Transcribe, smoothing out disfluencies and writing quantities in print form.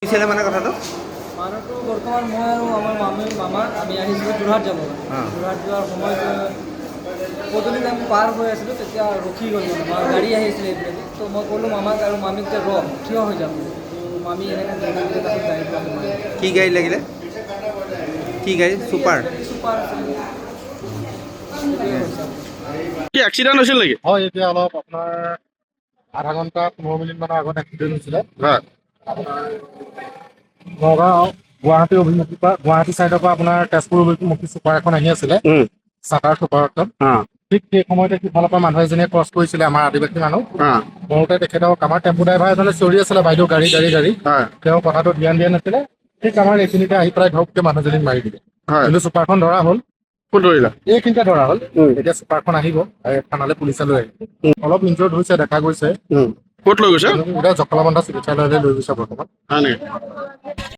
ছিলে মানে কথাটো মানুহটো বৰ্তমান মই আৰু আমাৰ মামা আমি আহিছিলোঁ যোৰহাট যাব যোৰহাট যোৱাৰ সময়ত পদূলিত আমি পাৰ হৈ আছিলোঁ তেতিয়া ৰখি গ'লোঁ গাড়ী আহিছিলে এইপিনেদি তো মই ক'লোঁ মামাক আৰু মামীক যে থিয় হৈ যাম তো মামী এনেকৈ গাড়ীটো আহিলে কি গাড়ী লাগিলে কি গাড়ী ছুপাৰ ছুপাৰ আছিলে কি এক্সিডেণ্ট হৈছিল নেকি? হয়, এতিয়া অলপ আপোনাৰ আধা ঘণ্টা 15 মিনিট মানৰ আগত এক্সিডেণ্ট হৈছিলে। হয় নগাঁও গুৱাহাটী অভিমুখী পৰা গুৱাহাটী চাইডৰ পৰা আপোনাৰ তেজপুৰ অভিমুখী ছুপাৰ এখন আহি আছিলে চাটাৰ ছুপাৰ এখন। ঠিক সেই সময়তে সিফালৰ পৰা মানুহ এজনীয়ে ক্ৰছ কৰিছিলে আমাৰ আদিবাসী মানুহ কৰোঁতে তেখেতক আমাৰ টেম্পু ড্ৰাইভাৰ এজনে চিঞৰি আছিলে বাইদেউ গাড়ী তেওঁ কথাটো ধ্যান দিয়া নাছিলে। ঠিক আমাৰ এইখিনিতে আহি পেলাই ধৰককে মানুহজনীক মাৰি দিলে। কিন্তু ছুপাৰখন ধৰা হ'ল। ক'ত ধৰিলা? এইখিনিতে ধৰা হ'ল। এতিয়া ছুপাৰখন আহিব থানালৈ পুলিচে লৈ আহিব। অলপ ইনজৰ্ড হৈছে দেখা গৈছে। ক'ত লৈ গৈছে? এতিয়া জখলাবন্ধা চিকিৎসালয়লৈ লৈ গৈছে বৰ্তমান। হয় নেকি?